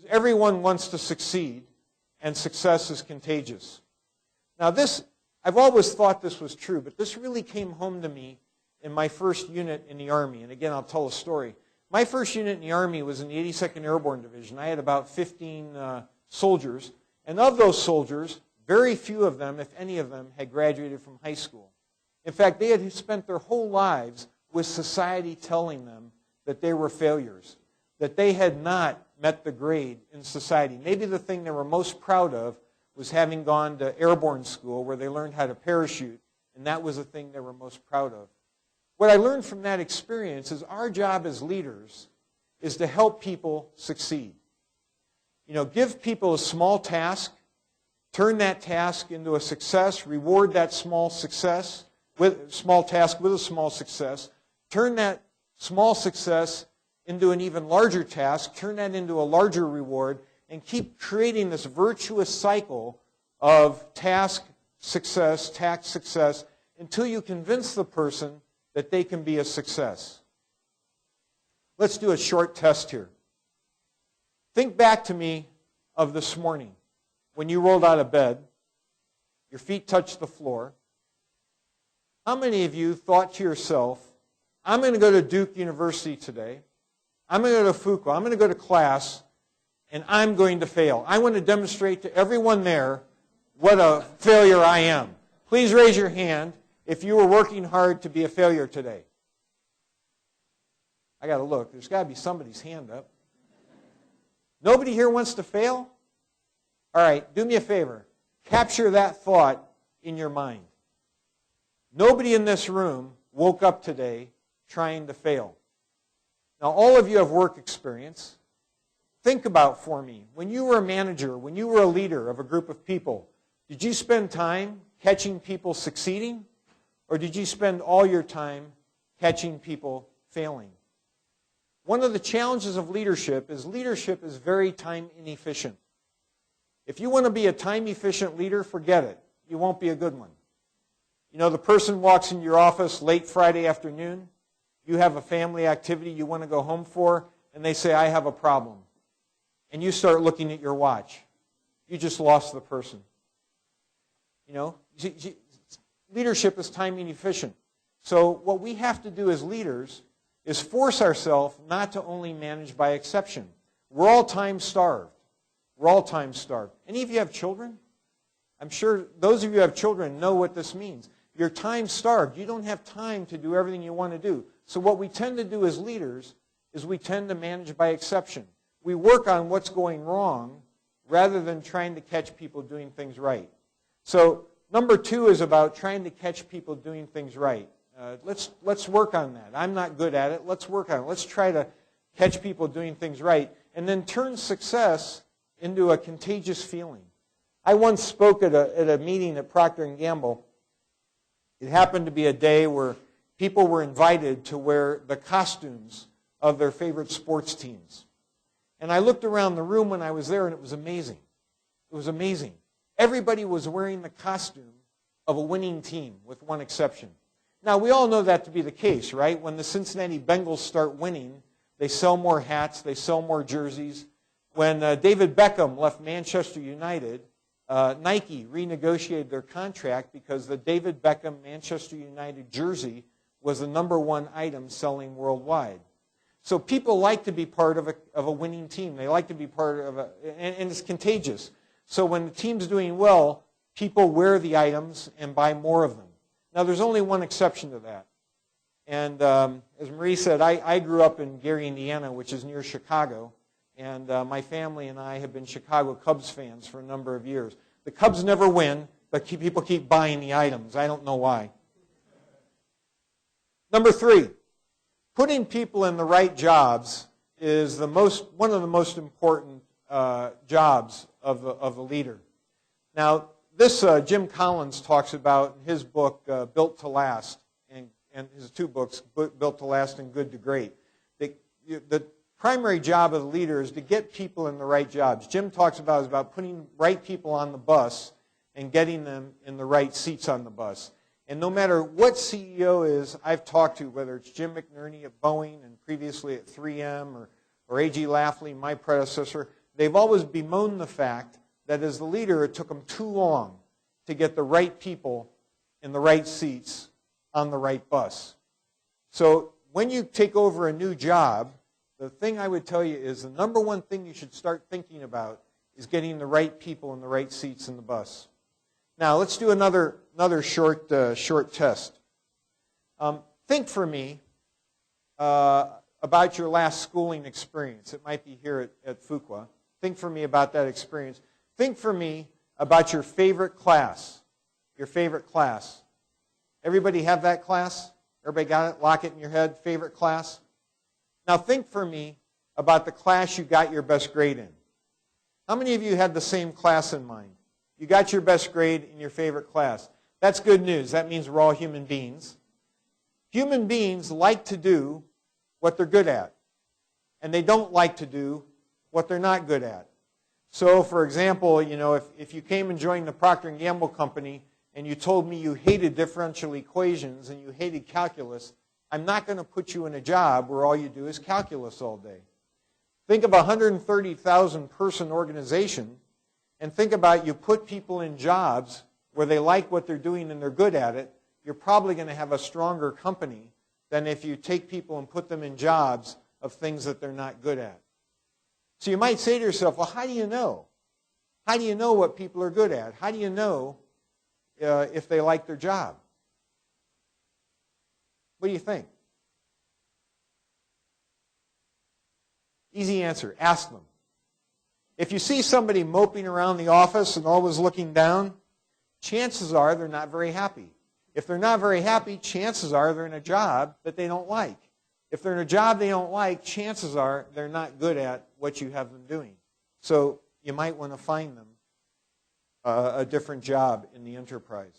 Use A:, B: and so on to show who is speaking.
A: everyone wants to succeed, and success is contagious. Now this, I've always thought this was true, but this really came home to me in my first unit in the Army. And again, I'll tell a story. My first unit in the Army was in the 82nd Airborne Division. I had about 15 soldiers, and of those soldiers, very few of them, if any of them, had graduated from high school. In fact, they had spent their whole lives with society telling them that they were failures, that they had not met the grade in society. Maybe the thing they were most proud of was having gone to airborne school where they learned how to parachute, and that was the thing they were most proud of. What I learned from that experience is our job as leaders is to help people succeed. You know, give people a small task, turn that task into a success, reward that small success with small task with a small success, turn that small success into an even larger task, turn that into a larger reward, and keep creating this virtuous cycle of task, success, until you convince the person that they can be a success. Let's do a short test here. Think back to me of this morning when you rolled out of bed, your feet touched the floor. How many of you thought to yourself, I'm going to go to Duke University today, I'm going to go to Fuqua, I'm going to go to class, and I'm going to fail. I want to demonstrate to everyone there what a failure I am. Please raise your hand if you were working hard to be a failure today. I got to look. There's got to be somebody's hand up. Nobody here wants to fail? All right, do me a favor. Capture that thought in your mind. Nobody in this room woke up today trying to fail. Now, all of you have work experience. Think about for me, when you were a manager, when you were a leader of a group of people, did you spend time catching people succeeding? Or did you spend all your time catching people failing? One of the challenges of leadership is very time inefficient. If you want to be a time-efficient leader, forget it. You won't be a good one. You know, the person walks into your office late Friday afternoon, you have a family activity you want to go home for, and they say, I have a problem. And you start looking at your watch. You just lost the person. You know, leadership is time inefficient. So what we have to do as leaders is force ourselves not to only manage by exception. We're all time-starved. We're all time-starved. Any of you have children? I'm sure those of you who have children know what this means. You're time-starved. You don't have time to do everything you want to do. So what we tend to do as leaders is we tend to manage by exception. We work on what's going wrong rather than trying to catch people doing things right. So number 2 is about trying to catch people doing things right. Let's work on that. I'm not good at it. Let's work on it. Let's try to catch people doing things right. And then turn success into a contagious feeling. I once spoke at a meeting at Procter & Gamble. It happened to be a day where people were invited to wear the costumes of their favorite sports teams. And I looked around the room when I was there, and it was amazing. It was amazing. Everybody was wearing the costume of a winning team, with one exception. Now, we all know that to be the case, right? When the Cincinnati Bengals start winning, they sell more hats, they sell more jerseys. When David Beckham left Manchester United, Nike renegotiated their contract because the David Beckham Manchester United jersey was the #1 item selling worldwide. So people like to be part of a winning team. They like to be part of and it's contagious. So when the team's doing well, people wear the items and buy more of them. Now, there's only one exception to that. And as Marie said, I grew up in Gary, Indiana, which is near Chicago. And my family and I have been Chicago Cubs fans for a number of years. The Cubs never win, but people keep buying the items. I don't know why. Number 3, putting people in the right jobs is one of the most important jobs of the leader. Now, this Jim Collins talks about in his book, Built to Last, and his 2 books, Built to Last and Good to Great. The primary job of the leader is to get people in the right jobs. Jim talks about putting right people on the bus and getting them in the right seats on the bus. And no matter what CEO is I've talked to, whether it's Jim McNerney at Boeing and previously at 3M or A.G. Lafley, my predecessor, they've always bemoaned the fact that as the leader, it took them too long to get the right people in the right seats on the right bus. So when you take over a new job, the thing I would tell you is the number one thing you should start thinking about is getting the right people in the right seats in the bus. Now, let's do another short test. Think for me about your last schooling experience. It might be here at Fuqua. Think for me about that experience. Think for me about your favorite class. Your favorite class. Everybody have that class? Everybody got it? Lock it in your head. Favorite class? Now think for me about the class you got your best grade in. How many of you had the same class in mind? You got your best grade in your favorite class. That's good news. That means we're all human beings. Human beings like to do what they're good at. And they don't like to do what they're not good at. So, for example, if you came and joined the Procter & Gamble company and you told me you hated differential equations and you hated calculus, I'm not going to put you in a job where all you do is calculus all day. Think of a 130,000 person organization and think about you put people in jobs where they like what they're doing and they're good at it. You're probably going to have a stronger company than if you take people and put them in jobs of things that they're not good at. So you might say to yourself, well, how do you know? How do you know what people are good at? How do you know if they like their job? What do you think? Easy answer, ask them. If you see somebody moping around the office and always looking down, chances are they're not very happy. If they're not very happy, chances are they're in a job that they don't like. If they're in a job they don't like, chances are they're not good at what you have them doing. So you might want to find them a different job in the enterprise.